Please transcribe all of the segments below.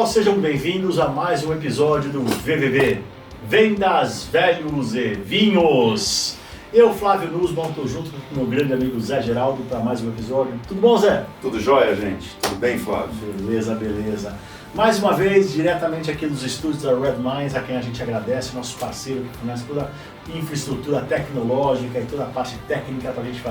sejam bem-vindos a mais um episódio do VVV, Vendas, Velhos e Vinhos. Eu, Flávio Nussbaum, estou junto com o meu grande amigo Zé Geraldo para mais um episódio. Tudo bom, Zé? Tudo jóia, gente? Tudo bem, Flávio? Beleza, beleza. Mais uma vez, diretamente aqui dos estúdios da Red Minds, a quem a gente agradece, nosso parceiro que fornece toda a infraestrutura tecnológica e toda a parte técnica para a gente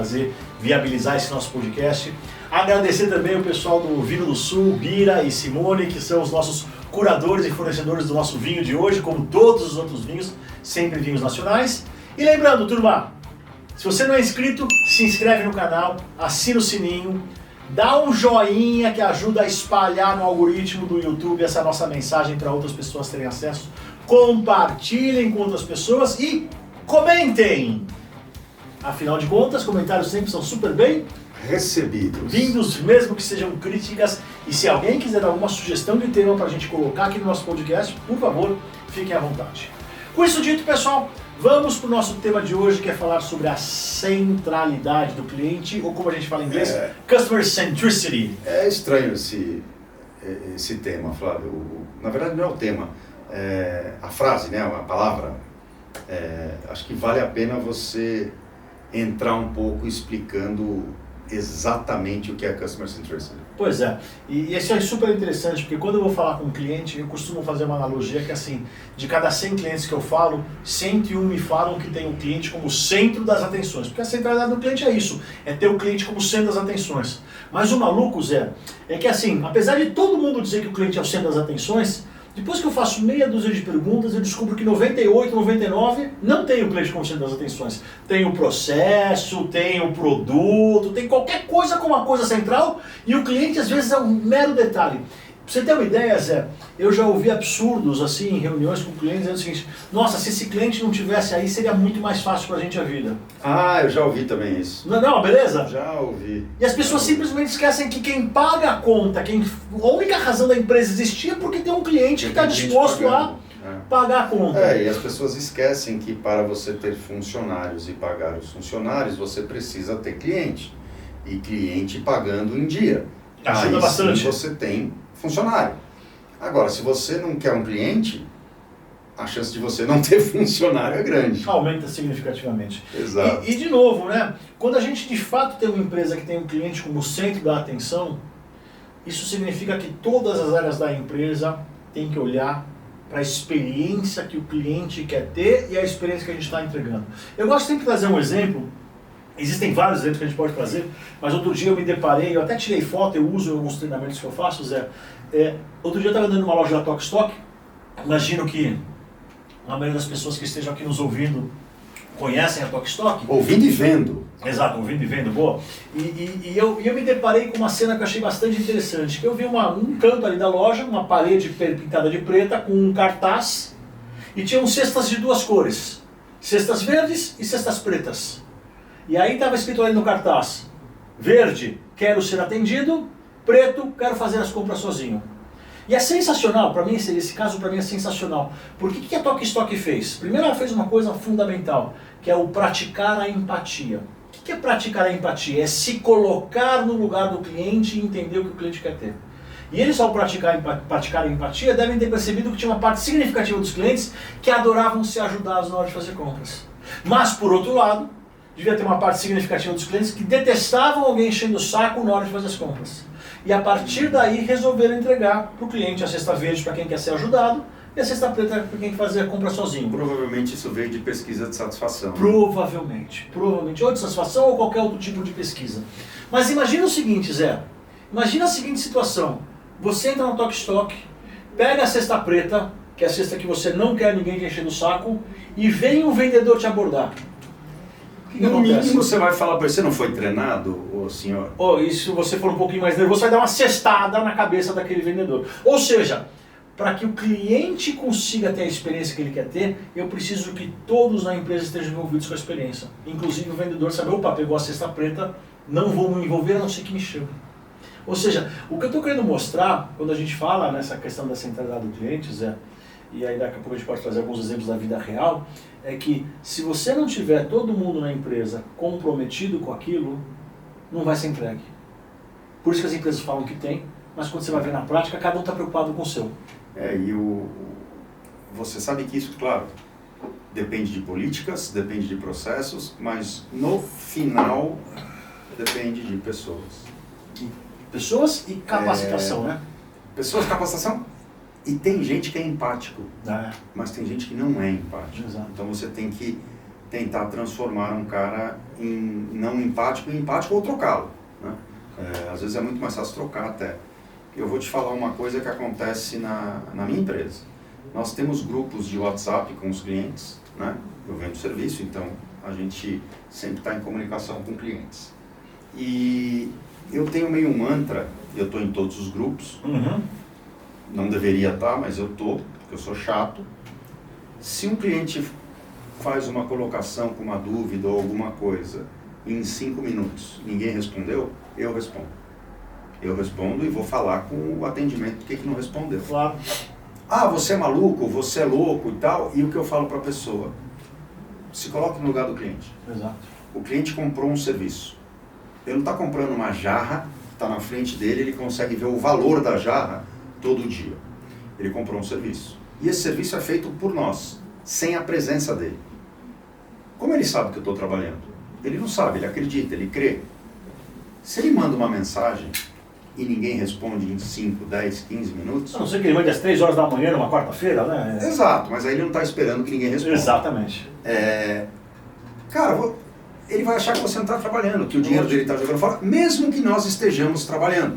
viabilizar esse nosso podcast. Agradecer também o pessoal do Vinho do Sul, Bira e Simone, que são os nossos curadores e fornecedores do nosso vinho de hoje, como todos os outros vinhos, sempre vinhos nacionais. E lembrando, turma, se você não é inscrito, se inscreve no canal, assina o sininho, dá um joinha que ajuda a espalhar no algoritmo do YouTube essa nossa mensagem para outras pessoas terem acesso. Compartilhem com outras pessoas e comentem! Afinal de contas, comentários sempre são super bem recebidos. Vindos, mesmo que sejam críticas. E se alguém quiser dar alguma sugestão de tema para a gente colocar aqui no nosso podcast, por favor, fiquem à vontade. Com isso dito, pessoal, vamos para o nosso tema de hoje, que é falar sobre a centralidade do cliente, ou como a gente fala em inglês, Customer Centricity. É estranho esse tema, Flávio. Na verdade não é o tema, é a frase, né? A palavra. Acho que vale a pena você entrar um pouco explicando exatamente o que é Customer Centricity. Pois é, e isso é super interessante, porque quando eu vou falar com um cliente, eu costumo fazer uma analogia que assim, de cada 100 clientes que eu falo, 101 me falam que tem o cliente como centro das atenções, porque a centralidade do cliente é isso, é ter o cliente como centro das atenções. Mas o maluco, Zé, é que assim, apesar de todo mundo dizer que o cliente é o centro das atenções, depois que eu faço meia dúzia de perguntas, eu descubro que 98, 99 não tem o cliente como centro das atenções. Tem o processo, tem o produto, tem qualquer coisa como uma coisa central e o cliente às vezes é um mero detalhe. Pra você ter uma ideia, Zé, eu já ouvi absurdos assim em reuniões com clientes dizendo o seguinte: nossa, se esse cliente não tivesse aí, seria muito mais fácil pra gente a vida. Ah, eu já ouvi também isso. Não, beleza? Já ouvi. E as pessoas simplesmente esquecem que quem paga a conta, a única razão da empresa existir é porque tem um cliente que está disposto a pagar a conta. E as pessoas esquecem que para você ter funcionários e pagar os funcionários, você precisa ter cliente. E cliente pagando em dia. Ajuda bastante. Sim, você tem funcionário. Agora, se você não quer um cliente, a chance de você não ter funcionário é grande. Aumenta significativamente. Exato. E de novo, né? Quando a gente de fato tem uma empresa que tem um cliente como centro da atenção, isso significa que todas as áreas da empresa têm que olhar para a experiência que o cliente quer ter e a experiência que a gente está entregando. Eu gosto sempre de trazer um exemplo. Existem vários exemplos que a gente pode fazer, mas outro dia eu me deparei, eu até tirei foto, eu uso em alguns treinamentos que eu faço, Zé. Outro dia eu estava andando numa loja da Tok Stock, imagino que a maioria das pessoas que estejam aqui nos ouvindo conhecem a Tok Stock. Ouvindo e vendo. Exato, ouvindo e vendo, boa. E eu me deparei com uma cena que eu achei bastante interessante, que eu vi um canto ali da loja, uma parede pintada de preta com um cartaz, e tinham cestas de duas cores, cestas verdes e cestas pretas. E aí estava escrito ali no cartaz: verde, quero ser atendido; preto, quero fazer as compras sozinho. E é sensacional, para mim, esse caso para mim é sensacional. Porque o que a Tok Stock fez? Primeiro ela fez uma coisa fundamental, que é o praticar a empatia. O que é praticar a empatia? É se colocar no lugar do cliente e entender o que o cliente quer ter. E eles, ao praticar a empatia, devem ter percebido que tinha uma parte significativa dos clientes que adoravam ser ajudados na hora de fazer compras. Mas, por outro lado, devia ter uma parte significativa dos clientes que detestavam alguém enchendo o saco na hora de fazer as compras. E a partir daí resolveram entregar para o cliente a cesta verde para quem quer ser ajudado e a cesta preta para quem quer fazer a compra sozinho. Provavelmente isso veio de pesquisa de satisfação. Provavelmente. Ou de satisfação ou qualquer outro tipo de pesquisa. Mas imagina o seguinte, Zé. Imagina a seguinte situação. Você entra na Tok Stock, pega a cesta preta, que é a cesta que você não quer ninguém te enchendo o saco, e vem um vendedor te abordar. No mínimo você vai falar para ele: você não foi treinado, ô senhor? E se você for um pouquinho mais nervoso, você vai dar uma cestada na cabeça daquele vendedor. Ou seja, para que o cliente consiga ter a experiência que ele quer ter, eu preciso que todos na empresa estejam envolvidos com a experiência. Inclusive o vendedor sabe: opa, pegou a cesta preta, não vou me envolver a não ser que me chame. Ou seja, o que eu estou querendo mostrar, quando a gente fala nessa questão da centralidade do cliente, Zé, e aí daqui a pouco a gente pode trazer alguns exemplos da vida real, é que se você não tiver todo mundo na empresa comprometido com aquilo, não vai ser entregue. Por isso que as empresas falam que tem, mas quando você vai ver na prática, cada um está preocupado com o seu. Você sabe que isso, claro, depende de políticas, depende de processos, mas no final depende de pessoas. Pessoas e capacitação, né? Pessoas, capacitação, e tem gente que é empático, mas tem gente que não é empático. Exato. Então você tem que tentar transformar um cara em não empático em empático ou trocá-lo, né? Às vezes é muito mais fácil trocar até. Eu vou te falar uma coisa que acontece na minha empresa. Nós temos grupos de WhatsApp com os clientes, né? Eu vendo serviço, então a gente sempre está em comunicação com clientes. E eu tenho meio um mantra, eu estou em todos os grupos, não deveria estar, mas eu estou, porque eu sou chato. Se um cliente faz uma colocação com uma dúvida ou alguma coisa, em 5 minutos ninguém respondeu, eu respondo. Eu respondo e vou falar com o atendimento por que não respondeu. Claro. Ah, você é maluco, você é louco e tal. E o que eu falo para a pessoa? Se coloque no lugar do cliente. Exato. O cliente comprou um serviço. Ele não está comprando uma jarra, está na frente dele, ele consegue ver o valor da jarra todo dia. Ele comprou um serviço. E esse serviço é feito por nós, sem a presença dele. Como ele sabe que eu estou trabalhando? Ele não sabe, ele acredita, ele crê. Se ele manda uma mensagem e ninguém responde em 5, 10, 15 minutos... A não ser que ele mande às 3 horas da manhã, numa quarta-feira, né? Exato, mas aí ele não está esperando que ninguém responda. Exatamente. Cara, ele vai achar que você não está trabalhando, que o dinheiro dele está jogando fora, mesmo que nós estejamos trabalhando.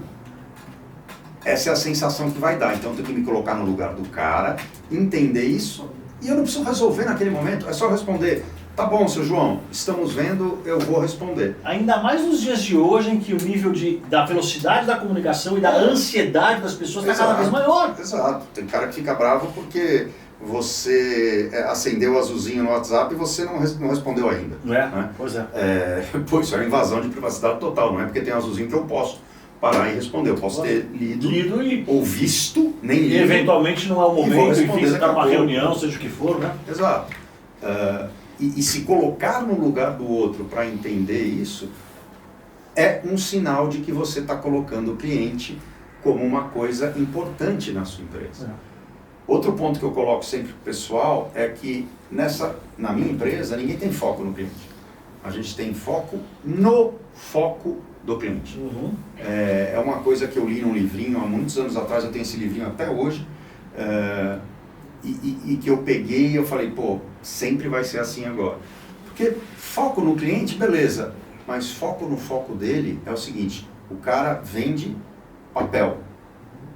Essa é a sensação que vai dar. Então eu tenho que me colocar no lugar do cara, entender isso, e eu não preciso resolver naquele momento, é só responder. Tá bom, seu João, estamos vendo, eu vou responder. Ainda mais nos dias de hoje, em que o nível da velocidade da comunicação e da ansiedade das pessoas está cada vez maior. Exato. Tem cara que fica bravo porque você acendeu o azulzinho no WhatsApp e você não respondeu ainda. Né? Pois é. Pô, isso é uma invasão de privacidade total, não é porque tem azulzinho que eu posso parar e responder. Eu posso ter lido e ou visto, nem lido. E eventualmente não é o momento, enfim, você está numa reunião, seja o que for, né? Exato. E se colocar no lugar do outro para entender isso, é um sinal de que você está colocando o cliente como uma coisa importante na sua empresa. Outro ponto que eu coloco sempre para o pessoal é que na minha empresa ninguém tem foco no cliente. A gente tem foco no foco do cliente. É uma coisa que eu li num livrinho há muitos anos atrás, eu tenho esse livrinho até hoje, e que eu peguei e eu falei, pô, sempre vai ser assim agora. Porque foco no cliente, beleza, mas foco no foco dele é o seguinte, o cara vende papel.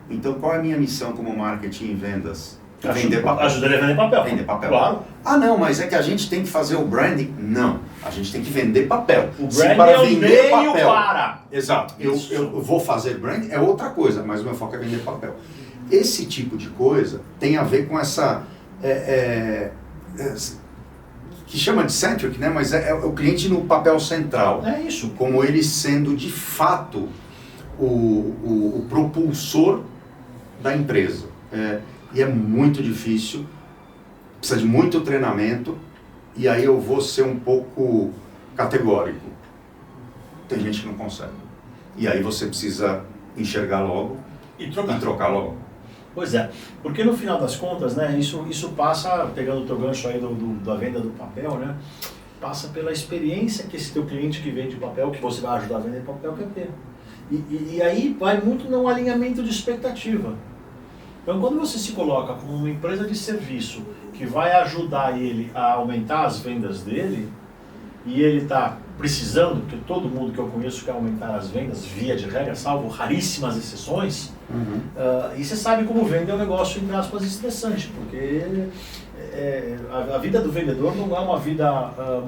Então qual é a minha missão como marketing e vendas? Vender papel. Ajuda ele a vender papel. Vender papel. Claro. Ah não, mas é que a gente tem que fazer o branding? Não, a gente tem que vender papel. O branding é o meio para. Exato. Eu vou fazer branding é outra coisa, mas o meu foco é vender papel. Esse tipo de coisa tem a ver com essa... que chama de centric, né? Mas é o cliente no papel central. É isso. Como ele sendo de fato o propulsor da empresa. E é muito difícil, precisa de muito treinamento, e aí eu vou ser um pouco categórico. Tem gente que não consegue. E aí você precisa enxergar logo e trocar logo. Pois é, porque no final das contas, né, isso passa, pegando o teu gancho aí da venda do papel, né, passa pela experiência que esse teu cliente que vende papel, que você vai ajudar a vender papel, quer ter. E aí vai muito no alinhamento de expectativa. Então quando você se coloca como uma empresa de serviço que vai ajudar ele a aumentar as vendas dele, e ele está precisando, porque todo mundo que eu conheço quer aumentar as vendas, via de regra, salvo raríssimas exceções, e você sabe como vende é um negócio, entre aspas, estressante, porque a vida do vendedor não é uma vida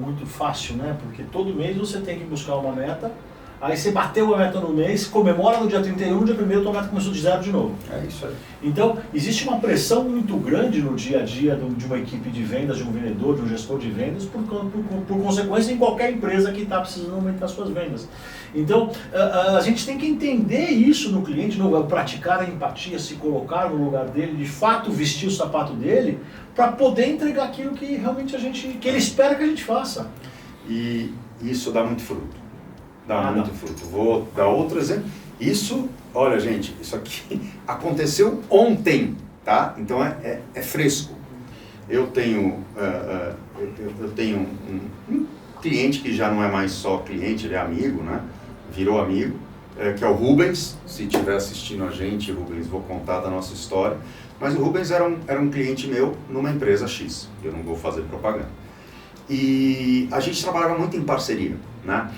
muito fácil, né? Porque todo mês você tem que buscar uma meta, aí você bateu a meta no mês, comemora no dia 31, no dia 1º tua meta começou de zero de novo. É isso aí. Então, existe uma pressão muito grande no dia a dia de uma equipe de vendas, de um vendedor, de um gestor de vendas, por consequência em qualquer empresa que está precisando aumentar suas vendas. Então, a gente tem que entender isso no cliente, praticar a empatia, se colocar no lugar dele, de fato vestir o sapato dele, para poder entregar aquilo que realmente que ele espera que a gente faça. E isso dá muito fruto. Dá muito fruto. Vou dar outro exemplo. Isso, olha gente, isso aqui aconteceu ontem, tá? Então é fresco. Eu tenho um cliente que já não é mais só cliente, ele é amigo, né? Virou amigo, que é o Rubens. Se estiver assistindo a gente, Rubens, vou contar da nossa história. Mas o Rubens era um cliente meu numa empresa X, eu não vou fazer propaganda. E a gente trabalhava muito em parceria, né?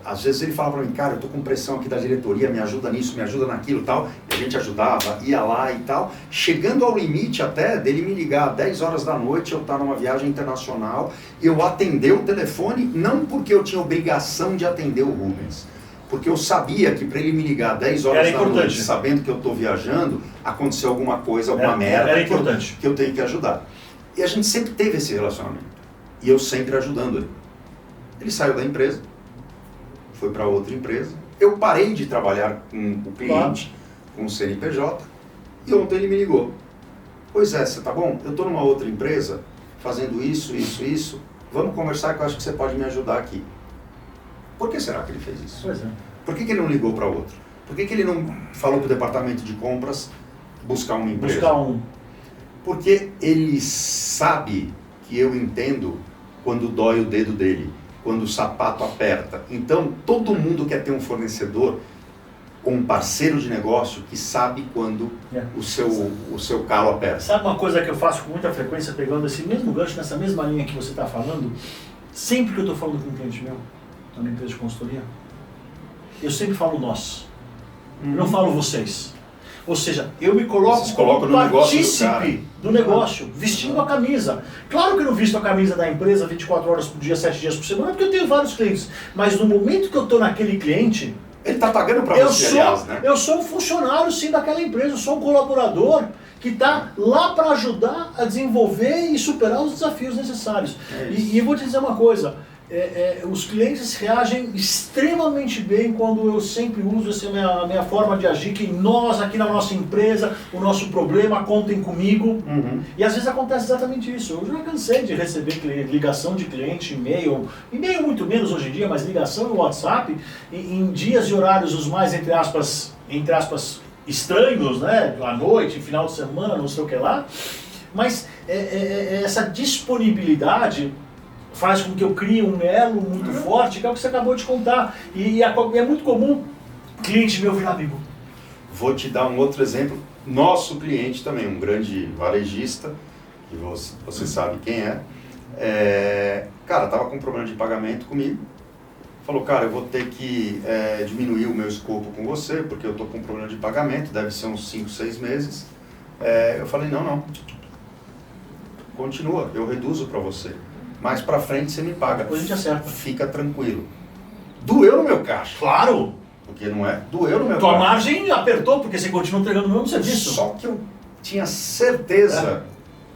Às vezes ele falava para mim, cara, eu tô com pressão aqui da diretoria, me ajuda nisso, me ajuda naquilo e tal. E a gente ajudava, ia lá e tal. Chegando ao limite até dele me ligar às 10 horas da noite, eu estar numa viagem internacional, eu atender o telefone, não porque eu tinha obrigação de atender o Rubens, porque eu sabia que para ele me ligar às 10 horas da noite, sabendo que eu estou viajando, aconteceu alguma coisa, alguma merda que eu tenho que ajudar. E a gente sempre teve esse relacionamento. E eu sempre ajudando ele. Ele saiu da empresa, foi para outra empresa. Eu parei de trabalhar com o cliente, com o CNPJ, e ontem ele me ligou. Pois é, você tá bom? Eu estou numa outra empresa, fazendo isso. Vamos conversar que eu acho que você pode me ajudar aqui. Por que será que ele fez isso? Pois é. Por que ele não ligou para outro? Por que ele não falou para o departamento de compras buscar uma empresa? Porque ele sabe que eu entendo quando dói o dedo dele, quando o sapato aperta. Então, todo mundo quer ter um fornecedor ou um parceiro de negócio que sabe quando o seu calo aperta. Sabe uma coisa que eu faço com muita frequência, pegando esse mesmo gancho, nessa mesma linha que você está falando? Sempre que eu estou falando com um cliente meu, na minha empresa de consultoria, eu sempre falo nós. Eu não falo vocês. Ou seja, eu me coloco como partícipe do negócio, vestindo a camisa. Claro que eu não visto a camisa da empresa 24 horas por dia, 7 dias por semana, porque eu tenho vários clientes. Mas no momento que eu estou naquele cliente... Ele está pagando para você, aliás, né? Eu sou um funcionário, sim, daquela empresa. Eu sou um colaborador que está lá para ajudar a desenvolver e superar os desafios necessários. E eu vou te dizer uma coisa. Os clientes reagem extremamente bem quando eu sempre uso essa minha forma de agir, que nós aqui na nossa empresa, o nosso problema, contem comigo. E às vezes acontece exatamente isso. Eu já cansei de receber ligação de cliente, e-mail muito menos hoje em dia, mas ligação e WhatsApp, em dias e horários os mais, entre aspas, estranhos, né? À noite, final de semana, não sei o que lá. Mas essa disponibilidade faz com que eu crie um elo muito forte, que é o que você acabou de contar. E é muito comum cliente meu virar amigo. Vou te dar um outro exemplo. Nosso cliente também, um grande varejista, que você sabe quem cara, estava com um problema de pagamento comigo. Falou, cara, eu vou ter que diminuir o meu escopo com você, porque eu estou com um problema de pagamento, deve ser uns 5, 6 meses. Eu falei, não. Continua, eu reduzo para você. Mais pra frente você me paga. Depois a gente acerta. Fica tranquilo. Doeu no meu caixa. Claro! Porque não é? Doeu no meu caixa. Tua margem apertou, porque você continua entregando o mesmo serviço. Só que eu tinha certeza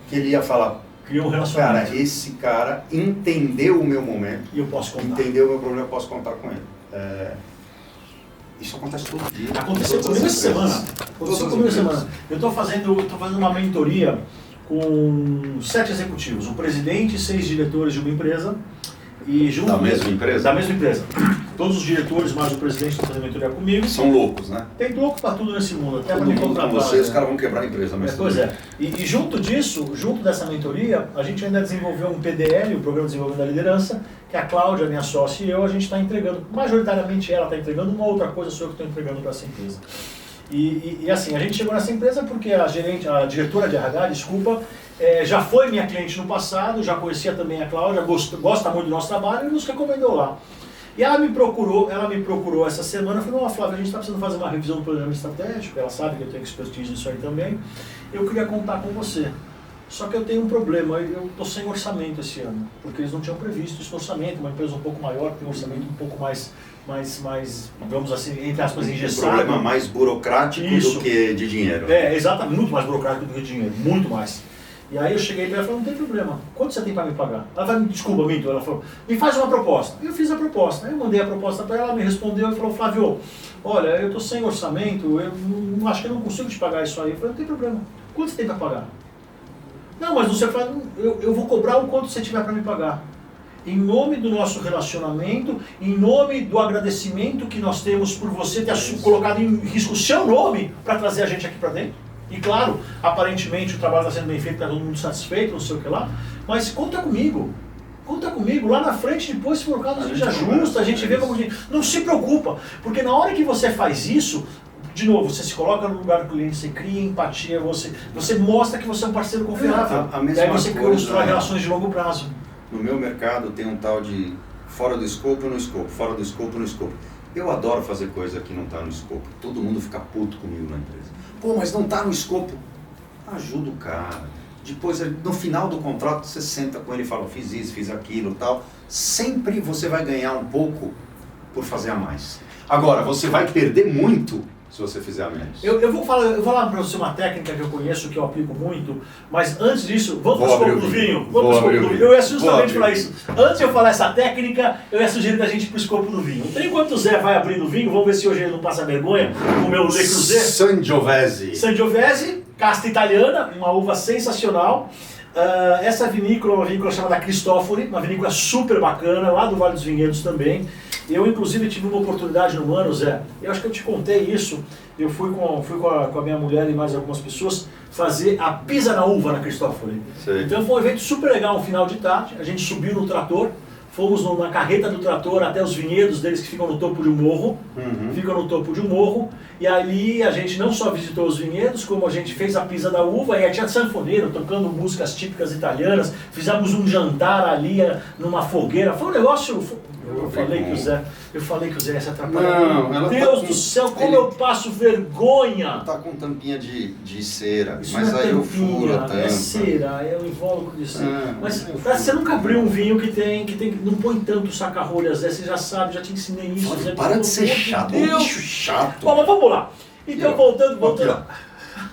que ele ia falar. Criou um relacionamento. Cara, esse cara entendeu o meu momento. E eu posso contar. Entendeu o meu problema, eu posso contar com ele. Isso acontece todo dia. Aconteceu comigo essa semana. Eu estou fazendo uma mentoria com 7 executivos, um presidente e 6 diretores de uma empresa. E junto da mesma empresa? Da mesma empresa. Todos os diretores, mais o presidente, estão fazendo mentoria comigo. São loucos, né? Tem louco para tudo nesse mundo. Até todo mundo com vocês, os caras vão quebrar a empresa. Mas pois é. E junto disso, junto dessa mentoria, a gente ainda desenvolveu um PDL, o Programa de Desenvolvimento da Liderança, que a Cláudia, minha sócia, e eu, a gente está entregando. Majoritariamente ela está entregando, uma outra coisa sou eu que estou entregando para essa empresa. E assim, a gente chegou nessa empresa porque a diretora de RH, já foi minha cliente no passado, já conhecia também a Cláudia, gosta muito do nosso trabalho e nos recomendou lá. E ela me procurou essa semana, falou, Flávia, a gente está precisando fazer uma revisão do programa estratégico, ela sabe que eu tenho expertise nisso aí também, eu queria contar com você. Só que eu tenho um problema, eu estou sem orçamento esse ano, porque eles não tinham previsto esse orçamento, uma empresa um pouco maior, tem um orçamento um pouco mais, digamos assim, entre aspas, engessado. Um problema mais burocrático do que de dinheiro. Exatamente, muito mais burocrático do que dinheiro, muito mais. E aí eu cheguei para ela e falei, não tem problema, quanto você tem para me pagar? Ela falou, desculpa, Minto, ela falou, me faz uma proposta. Eu fiz a proposta, aí eu mandei a proposta para ela, ela me respondeu e falou, Flávio, olha, eu estou sem orçamento, eu acho que eu não consigo te pagar isso aí. Eu falei, não tem problema, quanto você tem para pagar? Não, mas você fala, eu vou cobrar o quanto você tiver para me pagar. em nome do nosso relacionamento, em nome do agradecimento que nós temos por você ter colocado em risco o seu nome para trazer a gente aqui para dentro. E claro, aparentemente o trabalho está sendo bem feito, está todo mundo satisfeito, não sei o que lá, mas conta comigo. Conta comigo, lá na frente, depois, se for o caso, a gente ajusta, a gente vê como... Não se preocupa, porque na hora que você faz isso, de novo, você se coloca no lugar do cliente, você cria empatia, você mostra que você é um parceiro confiável. E aí você constrói relações de longo prazo. No meu mercado tem um tal de fora do escopo no escopo, fora do escopo no escopo. Eu adoro fazer coisa que não está no escopo. Todo mundo fica puto comigo na empresa. Pô, mas não está no escopo. Ajuda o cara. Depois, no final do contrato, você senta com ele e fala, fiz isso, fiz aquilo, tal. Sempre você vai ganhar um pouco por fazer a mais. Agora, você vai perder muito se você fizer a menos. Eu vou falar para você uma técnica que eu conheço, que eu aplico muito, mas antes disso, vamos para o escopo do vinho. Vamos para o escopo do vinho. Eu ia justamente falar isso. Antes de eu falar essa técnica, eu ia sugerir da gente ir para o escopo do vinho. Então, enquanto o Zé vai abrindo o vinho, vamos ver se hoje ele não passa vergonha com o meu Le Creuset. Sangiovese. Sangiovese, casta italiana, uma uva sensacional. Essa vinícola é uma vinícola chamada Cristofori, uma vinícola super bacana, lá do Vale dos Vinhedos também. Eu, inclusive, tive uma oportunidade no ano, Zé, eu acho que eu te contei isso, eu fui com a minha mulher e mais algumas pessoas fazer a pisa na uva na Cristofori. Então foi um evento super legal, um final de tarde, a gente subiu no trator, fomos na carreta do trator até os vinhedos deles que ficam no topo de um morro, e ali a gente não só visitou os vinhedos, como a gente fez a pisa da uva, e aí tinha sanfoneiro tocando músicas típicas italianas, fizemos um jantar ali numa fogueira, foi um negócio... Eu falei que o Zé ia se atrapalhar. Não, Meu Deus do céu, como eu passo vergonha! Tá com tampinha de cera, Isso mas não é aí eu tampinha, furo a tampa. é cera, é o invólucro de cera. Mas você nunca abriu um vinho que não põe tanto saca-rolhas, Zé, você já sabe, já te ensinei isso. Zé, Para de ser chato, bicho chato. Bom, mas vamos lá. Então, voltando.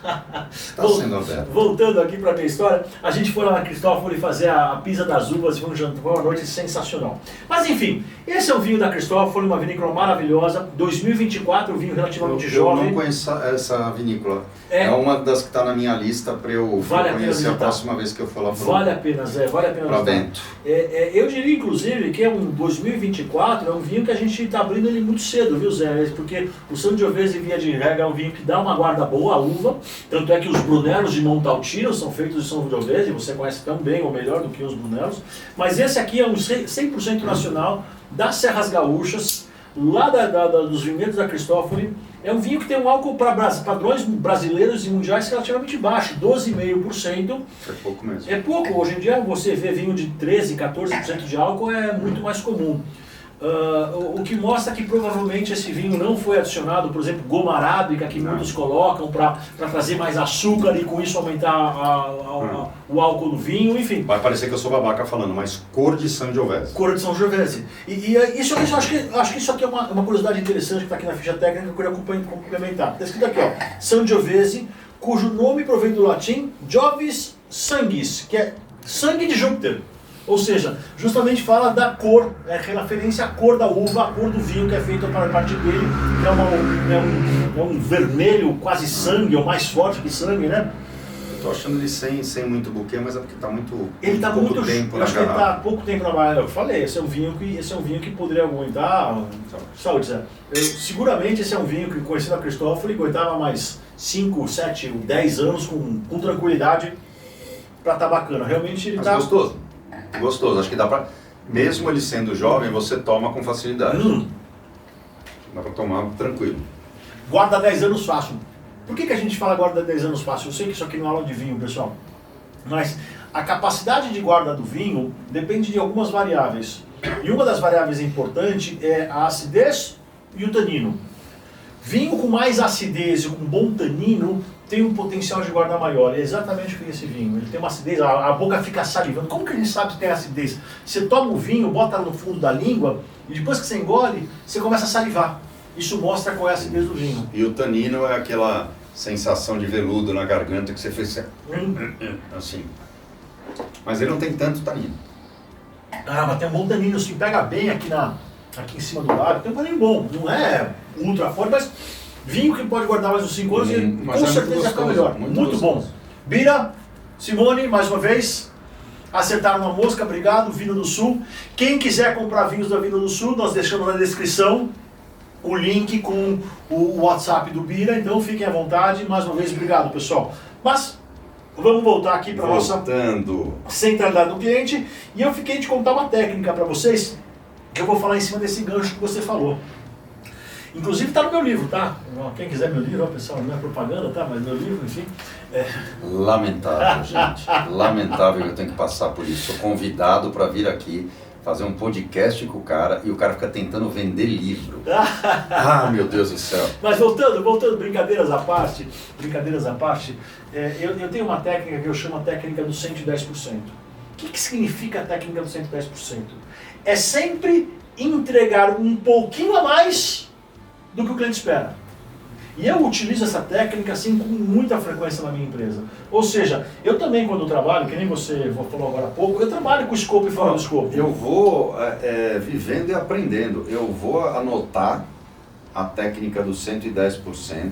Tá sendo aberto. Voltando aqui para a minha história, a gente foi lá na Cristofori fazer a pisa das uvas, foi um jantar, foi uma noite sensacional. Mas enfim, esse é um vinho da Cristofori, uma vinícola maravilhosa, 2024, um vinho relativamente jovem. Eu não conheço essa vinícola. É uma das que está na minha lista para eu conhecer a próxima vez que eu for lá para Vale a pena, Zé, vale a pena. Para Bento. Eu diria, inclusive, que é um 2024, é um vinho que a gente está abrindo ele muito cedo, viu, Zé? Porque o Sangiovese, via de regra, é um vinho que dá uma guarda boa à uva. Tanto é que os Bruneros de Montalcino são feitos de Sangiovese, você conhece tão bem ou melhor do que os Bruneros. Mas esse aqui é um 100% nacional, das Serras Gaúchas, lá dos vinhedos da Cristofori. É um vinho que tem um álcool para padrões brasileiros e mundiais relativamente baixo, 12,5%. É pouco mesmo. É pouco, hoje em dia você vê vinho de 13%, 14% de álcool é muito mais comum. O que mostra que provavelmente esse vinho não foi adicionado, por exemplo, goma arábica, que muitos colocam para trazer mais açúcar e com isso aumentar o álcool do vinho, enfim. Vai parecer que eu sou babaca falando, mas cor de Sangiovese. Cor de Sangiovese. E isso acho que isso aqui é uma curiosidade interessante que está aqui na ficha técnica que eu queria complementar. Está escrito aqui, ó, Sangiovese, cujo nome provém do latim Jovis Sanguis, que é sangue de Júpiter. Ou seja, justamente fala da cor, é referência à cor da uva, a cor do vinho que é feito a partir dele, que é um vermelho quase sangue, ou mais forte que sangue, né? Eu tô achando ele sem muito buquê, mas é porque está muito ele tá pouco muito tempo eu na acho que ele garrafa. está pouco tempo na barra. Eu falei, esse é um vinho que poderia aguentar. Saúde, Zé. Seguramente esse é um vinho que, conhecido a Cristofori, aguentava mais 5, 7, 10 anos com tranquilidade para estar bacana. Realmente ele Mas está gostoso, acho que dá pra... Mesmo ele sendo jovem, você toma com facilidade. Dá pra tomar tranquilo. Guarda 10 anos fácil. Por que a gente fala guarda 10 anos fácil? Eu sei que isso aqui não é aula de vinho, pessoal. Mas a capacidade de guarda do vinho depende de algumas variáveis. E uma das variáveis importantes é a acidez e o tanino. Vinho com mais acidez e com bom tanino tem um potencial de guarda maior. É exatamente o que é esse vinho. Ele tem uma acidez, a boca fica salivando. Como que a gente sabe que tem acidez? Você toma o vinho, bota no fundo da língua e depois que você engole, você começa a salivar. Isso mostra qual é a acidez do vinho. E o tanino é aquela sensação de veludo na garganta que você fez assim. Mas ele não tem tanto tanino. Ah, mas tem um bom tanino, se pega bem aqui em cima do lábio. Tem um tanino bom, não é ultra forte, mas vinho que pode guardar mais uns 5 anos e com certeza vai ficar melhor. Muito bom. Bira, Simone, mais uma vez, Acertaram uma mosca, obrigado, Vinho do Sul. Quem quiser comprar vinhos da Vinho do Sul, nós deixamos na descrição o link com o WhatsApp do Bira, então fiquem à vontade. Mais uma vez, obrigado, pessoal. Mas vamos voltar aqui para a nossa centralidade do cliente. E eu fiquei de contar uma técnica para vocês, que eu vou falar em cima desse gancho que você falou. Inclusive está no meu livro, tá? Quem quiser meu livro, ó, pessoal, não é propaganda, tá? Mas meu livro, enfim. Lamentável, gente. Lamentável que eu tenho que passar por isso. Sou convidado para vir aqui fazer um podcast com o cara e o cara fica tentando vender livro. Ah, meu Deus do céu. Mas voltando, brincadeiras à parte, eu tenho uma técnica que eu chamo a técnica do 110%. O que significa a técnica do 110%? É sempre entregar um pouquinho a mais do que o cliente espera. E eu utilizo essa técnica assim com muita frequência na minha empresa. Ou seja, eu também quando trabalho, que nem você falou agora há pouco, eu trabalho com escopo e fora do escopo. Eu vou vivendo e aprendendo. Eu vou anotar a técnica do 110%,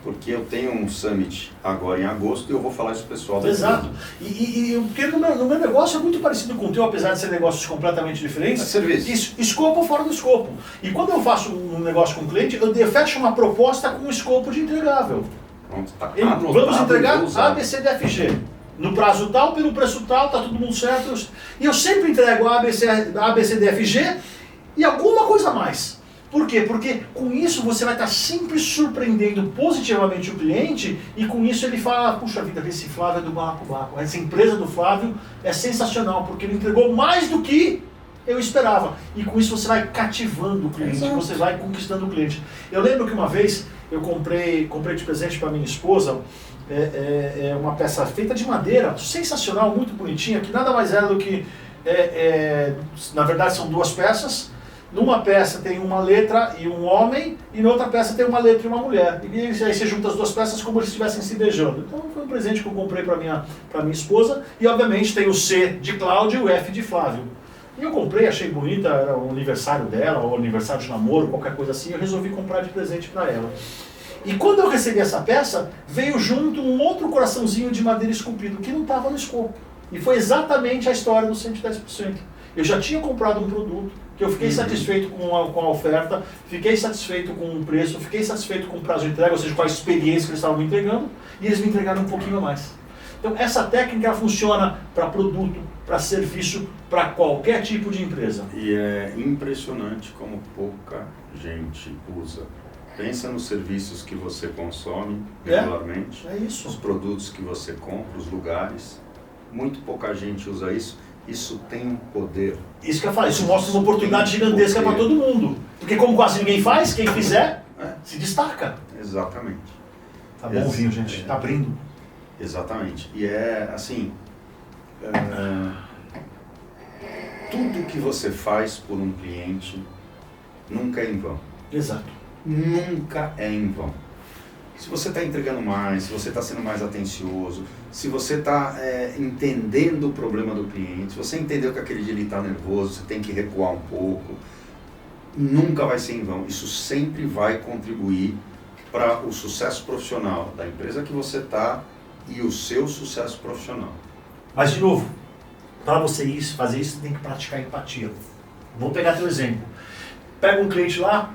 porque eu tenho um summit agora em agosto e eu vou falar isso pro pessoal. Exato. Porque no meu negócio é muito parecido com o teu, apesar de ser negócios completamente diferentes. É serviço. Escopo fora do escopo. E quando eu faço um negócio com um cliente, eu fecho uma proposta com um escopo de entregável. Pronto, tá. Vamos entregar A, B, C, D, F, G. No prazo tal, pelo preço tal, tá todo mundo certo. E eu sempre entrego A, B, C, D, F, G e alguma coisa a mais. Por quê? Porque com isso você vai estar sempre surpreendendo positivamente o cliente e com isso ele fala, puxa vida, esse Flávio é do Baco. Essa empresa do Flávio é sensacional, porque ele entregou mais do que eu esperava. E com isso você vai cativando o cliente, você vai conquistando o cliente. Eu lembro que uma vez eu comprei de presente para minha esposa uma peça feita de madeira, sensacional, muito bonitinha, que nada mais era do que, na verdade são duas peças. Numa peça tem uma letra e um homem, e na outra peça tem uma letra e uma mulher. E aí você junta as duas peças como se estivessem se beijando. Então foi um presente que eu comprei para minha esposa, e obviamente tem o C de Cláudio e o F de Flávio. E eu comprei, achei bonita, era o aniversário dela, ou aniversário de namoro, qualquer coisa assim, eu resolvi comprar de presente para ela. E quando eu recebi essa peça, veio junto um outro coraçãozinho de madeira esculpido, que não estava no escopo. E foi exatamente a história do 110%. Eu já tinha comprado um produto, que eu fiquei satisfeito com a oferta, fiquei satisfeito com o preço, fiquei satisfeito com o prazo de entrega, ou seja, com a experiência que eles estavam me entregando, e eles me entregaram um pouquinho a mais. Então essa técnica funciona para produto, para serviço, para qualquer tipo de empresa. E é impressionante como pouca gente usa. Pensa nos serviços que você consome regularmente, isso. Os produtos que você compra, os lugares. Muito pouca gente usa isso. Isso tem um poder. Isso que eu falei, isso mostra uma oportunidade gigantesca para todo mundo. Porque como quase ninguém faz, quem fizer, se destaca. Exatamente. Tá bom o vinho, gente. Tá abrindo. Exatamente. E é assim, tudo que você faz por um cliente nunca é em vão. Exato. Nunca é em vão. Se você está entregando mais, se você está sendo mais atencioso, se você está entendendo o problema do cliente, se você entendeu que aquele dia ele está nervoso, você tem que recuar um pouco, nunca vai ser em vão. Isso sempre vai contribuir para o sucesso profissional da empresa que você está e o seu sucesso profissional. Mas, de novo, para você fazer isso, você tem que praticar empatia. Vamos pegar teu exemplo. Pega um cliente lá,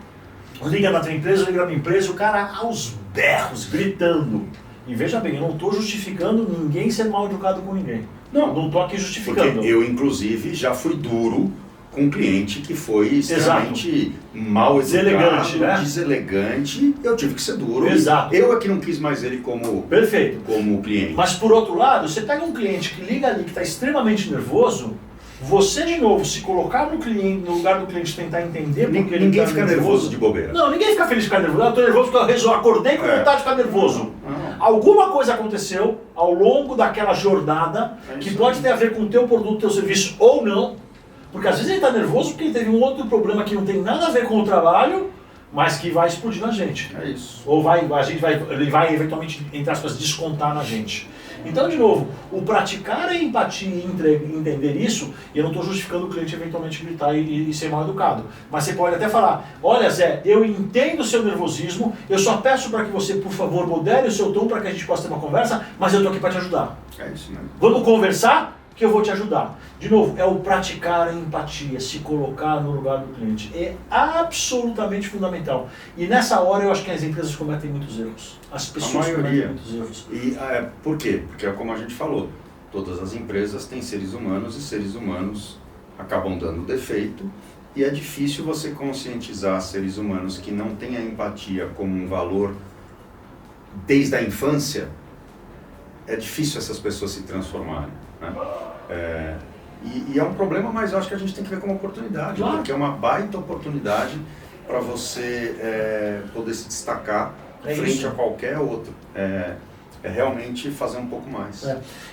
liga na tua empresa, liga na minha empresa, o cara aos berros, gritando. E veja bem, eu não estou justificando ninguém ser mal educado com ninguém. Não estou aqui justificando. Porque eu, inclusive, já fui duro com um cliente que foi extremamente mal educado, deselegante. Eu tive que ser duro. Exato. Eu é que não quis mais ele como cliente. Mas, por outro lado, você pega um cliente que liga ali, que está extremamente nervoso, você, de novo, se colocar no lugar do cliente, tentar entender porque ele ninguém fica nervoso de bobeira. Não, ninguém fica feliz de ficar nervoso. Eu estou nervoso porque eu acordei com vontade de ficar nervoso. Alguma coisa aconteceu ao longo daquela jornada que pode ter a ver com o teu produto, teu serviço ou não. Porque às vezes ele está nervoso porque ele teve um outro problema que não tem nada a ver com o trabalho, mas que vai explodir na gente. É isso. Ou ele vai eventualmente, entre aspas, descontar na gente. Então, de novo, o praticar a empatia e entender isso, e eu não estou justificando o cliente eventualmente gritar e ser mal educado, mas você pode até falar, olha Zé, eu entendo o seu nervosismo, eu só peço para que você, por favor, modere o seu tom para que a gente possa ter uma conversa, mas eu estou aqui para te ajudar. É isso mesmo. Vamos conversar que eu vou te ajudar. De novo, é o praticar a empatia, se colocar no lugar do cliente. É absolutamente fundamental. E nessa hora eu acho que as empresas cometem muitos erros. As pessoas cometem muitos erros. E por quê? Porque é como a gente falou, todas as empresas têm seres humanos e seres humanos acabam dando defeito. E é difícil você conscientizar seres humanos que não têm a empatia como um valor desde a infância. É difícil essas pessoas se transformarem, né? E é um problema, mas eu acho que a gente tem que ver como oportunidade, claro. Porque é uma baita oportunidade para você poder se destacar frente a qualquer outro. É realmente fazer um pouco mais.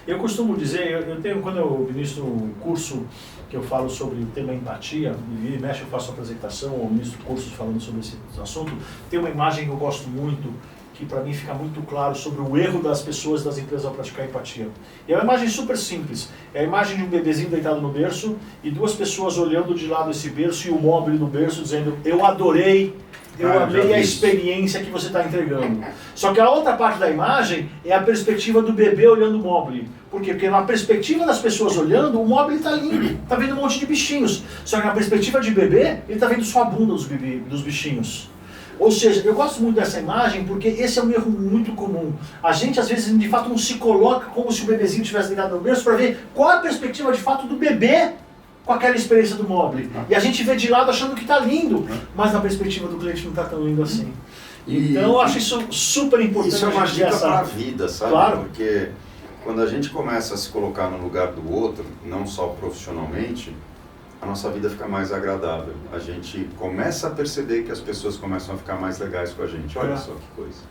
Eu costumo dizer, quando eu ministro um curso que eu falo sobre o tema empatia, e mexe eu faço apresentação ou ministro cursos falando sobre esse assunto, tem uma imagem que eu gosto muito, que para mim fica muito claro sobre o erro das pessoas das empresas ao praticar empatia. E é uma imagem super simples. É a imagem de um bebezinho deitado no berço e duas pessoas olhando de lado esse berço e o móvel do berço dizendo: eu adorei, eu amei a experiência que você está entregando. Só que a outra parte da imagem é a perspectiva do bebê olhando o móvel. Por quê? Porque na perspectiva das pessoas olhando, o móvel está lindo, está vendo um monte de bichinhos. Só que na perspectiva de bebê, ele está vendo só a bunda dos bichinhos. Ou seja, eu gosto muito dessa imagem porque esse é um erro muito comum. A gente às vezes de fato não se coloca como se o bebezinho estivesse deitado no berço para ver qual é a perspectiva de fato do bebê com aquela experiência do móvel. E a gente vê de lado achando que está lindo, mas na perspectiva do cliente não está tão lindo assim. Então eu acho isso super importante. Isso é uma dica para a vida, sabe? Claro. Porque quando a gente começa a se colocar no lugar do outro, não só profissionalmente, a nossa vida fica mais agradável. A gente começa a perceber que as pessoas começam a ficar mais legais com a gente. Olha só que coisa.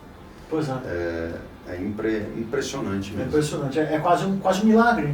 Pois é. É impressionante mesmo. É impressionante. É quase um milagre.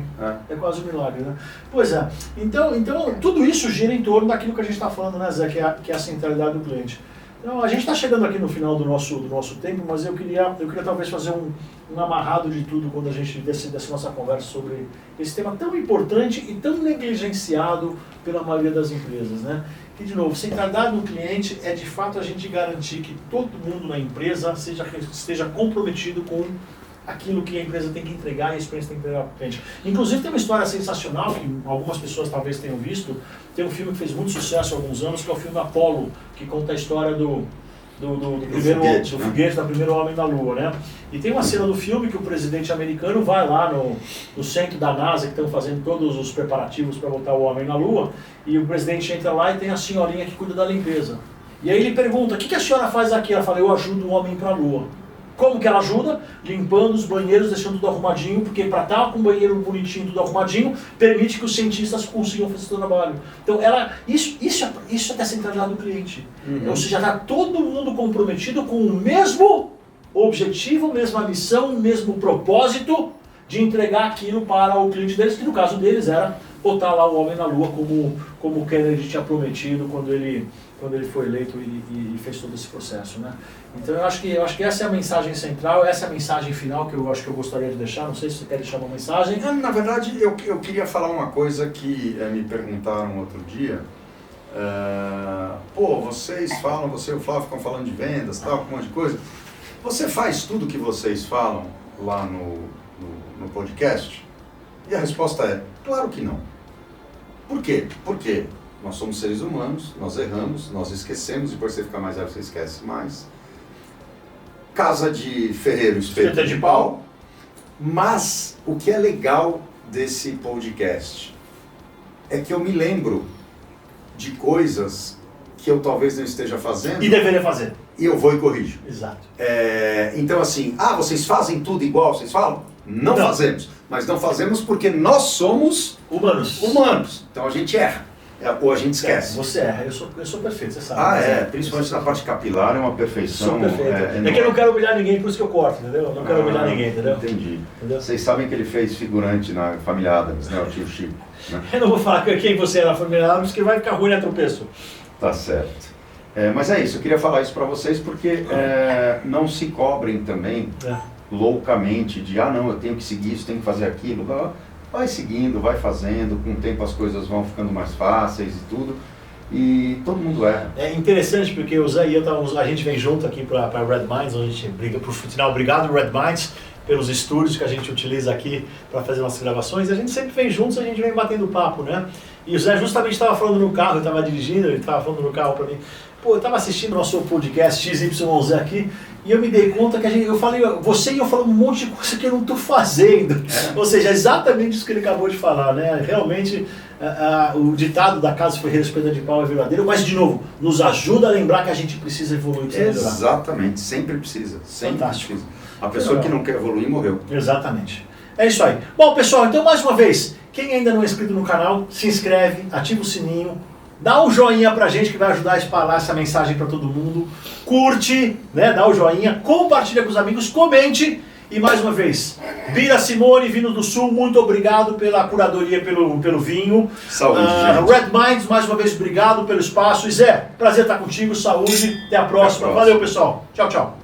É quase um milagre, né? Pois é. Então, tudo isso gira em torno daquilo que a gente está falando, né, Zé? Que é a centralidade do cliente. Então, a gente está chegando aqui no final do nosso tempo, mas eu queria talvez fazer um amarrado de tudo quando a gente dessa nossa conversa sobre esse tema tão importante e tão negligenciado pela maioria das empresas, né? Que, de novo, centralidade do cliente é de fato a gente garantir que todo mundo na empresa esteja comprometido com aquilo que a empresa tem que entregar e a experiência tem que entregar para o cliente. Inclusive tem uma história sensacional que algumas pessoas talvez tenham visto. Tem um filme que fez muito sucesso há alguns anos, que é o filme Apollo, que conta a história do foguete, da primeiro homem na Lua, né? E tem uma cena do filme que o presidente americano vai lá no centro da NASA, que estão fazendo todos os preparativos para botar o homem na Lua, e o presidente entra lá e tem a senhorinha que cuida da limpeza. E aí ele pergunta: o que a senhora faz aqui? Ela fala: eu ajudo o homem para a Lua. Como que ela ajuda? Limpando os banheiros, deixando tudo arrumadinho, porque para estar com o banheiro bonitinho, tudo arrumadinho, permite que os cientistas consigam fazer o seu trabalho. Então, isso é a centralidade do cliente. Ou seja, está todo mundo comprometido com o mesmo objetivo, mesma missão, mesmo propósito de entregar aquilo para o cliente deles, que no caso deles era botar lá o homem na Lua, como o Kennedy tinha prometido quando ele foi eleito e fez todo esse processo, né? Então eu acho que essa é a mensagem central, essa é a mensagem final que eu acho que eu gostaria de deixar. Não sei se você quer deixar uma mensagem. Na verdade, eu queria falar uma coisa que me perguntaram outro dia. Vocês falam, você e o Flávio ficam falando de vendas, tal, um monte de coisa. Você faz tudo que vocês falam lá no podcast? E a resposta é: claro que não. Por quê? Porque nós somos seres humanos, nós erramos, nós esquecemos, depois você fica mais velho, você esquece mais. Casa de ferreiro, espeta de pau. Mas o que é legal desse podcast é que eu me lembro de coisas que eu talvez não esteja fazendo. E deveria fazer. E eu vou e corrijo. Exato. Então assim, vocês fazem tudo igual, vocês falam? Não fazemos. Mas não fazemos porque nós somos humanos. Então a gente erra. Ou a gente esquece. Você erra, eu sou perfeito, você sabe. Principalmente na parte capilar é uma perfeição. Sou perfeito. É que eu não quero humilhar ninguém, por isso que eu corto, entendeu? Eu não quero humilhar ninguém, entendeu? Entendi. Entendeu? Vocês sabem que ele fez figurante na família Adams, né? O tio Chico. Né? Eu não vou falar quem você é na família Adams, que vai ficar ruim na tropeço. Tá certo. Mas é isso, eu queria falar isso para vocês porque não se cobrem também loucamente de não, eu tenho que seguir isso, tenho que fazer aquilo. Vai seguindo, vai fazendo, com o tempo as coisas vão ficando mais fáceis e tudo, e todo mundo erra. É interessante porque o Zé e eu, a gente vem junto aqui para Red Minds, onde a gente briga por final. Obrigado, Red Minds. pelos estúdios que a gente utiliza aqui para fazer nossas gravações. A gente sempre vem juntos, a gente vem batendo papo, né? E o Zé justamente estava falando no carro, eu estava dirigindo, ele estava falando no carro para mim. Pô, eu estava assistindo o nosso podcast XYZ aqui e eu me dei conta que eu falei, você e eu falamos um monte de coisa que eu não estou fazendo. Ou seja, exatamente isso que ele acabou de falar, né? Realmente, o ditado da Casa Ferreira Espeta de Pau é verdadeiro, mas, de novo, nos ajuda a lembrar que a gente precisa evoluir. Exatamente, sempre precisa. Sempre Fantástico. precisa. A pessoa que não quer evoluir morreu. Exatamente. É isso aí. Bom, pessoal, então, mais uma vez, quem ainda não é inscrito no canal, se inscreve, ativa o sininho, dá um joinha pra gente que vai ajudar a espalhar essa mensagem para todo mundo. Curte, né? Dá o joinha, compartilha com os amigos, comente. E mais uma vez, Bira Simone, Vinho do Sul, muito obrigado pela curadoria, pelo vinho. Saúde, gente. Red Minds, mais uma vez, obrigado pelo espaço. E Zé, prazer estar contigo, saúde, até a próxima. Valeu, pessoal. Tchau, tchau.